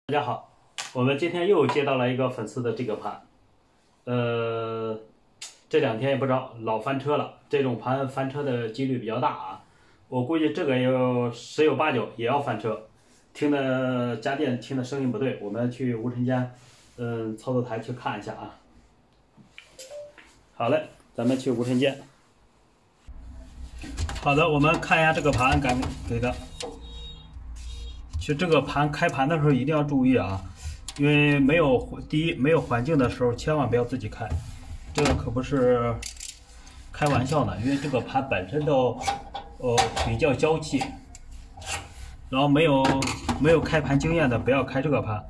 大家好，我们今天又接到了一个粉丝的这个盘，这两天也不知道老翻车了，这种盘翻车的几率比较大啊，我估计这个十有八九也要翻车。听的家电听的声音不对，我们去无尘间，操作台去看一下啊。好嘞，咱们去无尘间。好的，我们看一下这个盘给的。其实这个盘开盘的时候一定要注意啊，因为没有环境的时候，千万不要自己开，这个可不是开玩笑呢。因为这个盘本身都比较娇气，然后没有开盘经验的不要开这个盘，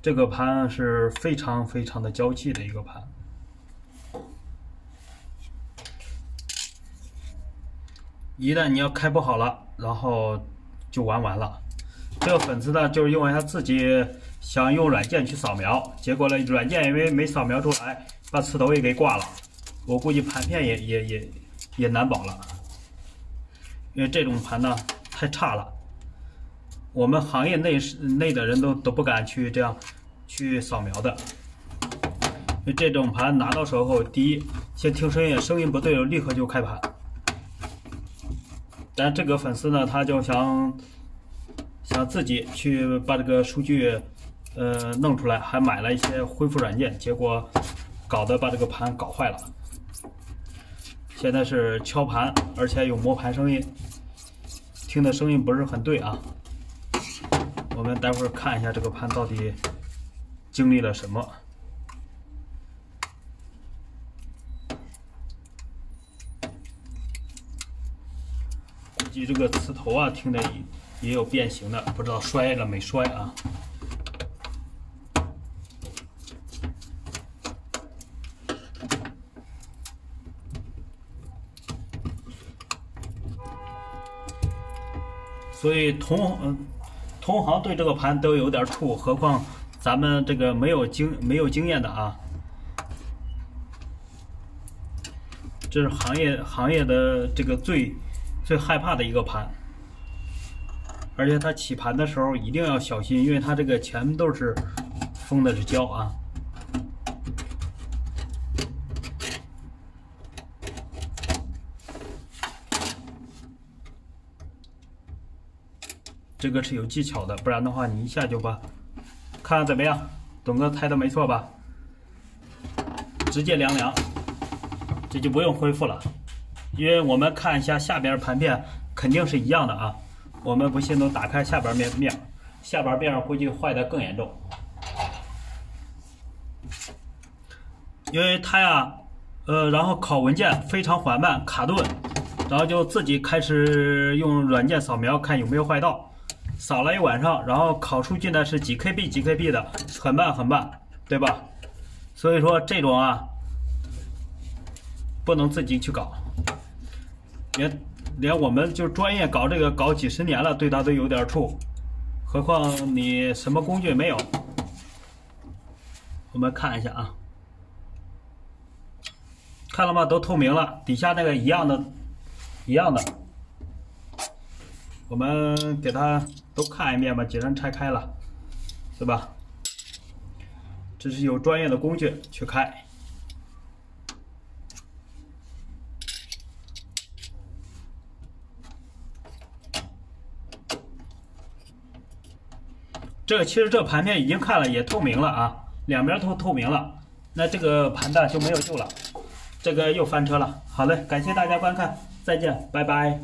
这个盘是非常非常的娇气的一个盘。一旦你要开不好了，然后就完了。这个粉丝呢，就是因为他自己想用软件去扫描，结果呢，软件因为没扫描出来，把磁头也给挂了。我估计盘片也难保了，因为这种盘呢太差了，我们行业内的人都不敢去这样去扫描的。因为这种盘拿到手后，第一先听声音不对，立刻就开盘。但这个粉丝呢，他就想自己去把这个数据弄出来，还买了一些恢复软件，结果搞得把这个盘搞坏了。现在是敲盘，而且有磨盘声音，听的声音不是很对啊。我们待会儿看一下这个盘到底经历了什么。估计这个磁头啊，听的也有变形的，不知道摔了没摔啊。所以同行对这个盘都有点怵，何况咱们这个没有经验的啊。这是行业的这个最害怕的一个盘。而且它起盘的时候一定要小心，因为它这个全都是封的是胶啊。这个是有技巧的，不然的话你一下就把，看看怎么样？董哥猜的没错吧？直接凉，这就不用恢复了，因为我们看一下下边盘片肯定是一样的啊。我们不信都打开下边面，下边面估计坏的更严重，因为它呀，然后拷文件非常缓慢，卡顿，然后就自己开始用软件扫描看有没有坏道，扫了一晚上，然后拷数据呢是几 KB 的，很慢，对吧？所以说这种啊，不能自己去搞，连我们就专业搞这个搞几十年了，对它都有点怵，何况你什么工具没有？我们看一下啊，看了吗？都透明了，底下那个一样的，我们给它都看一遍吧，既然拆开了，对吧？这是有专业的工具去开。其实这盘片已经看了，也透明了啊，两边都透明了，那这个盘的就没有救了，这个又翻车了。好嘞，感谢大家观看，再见，拜拜。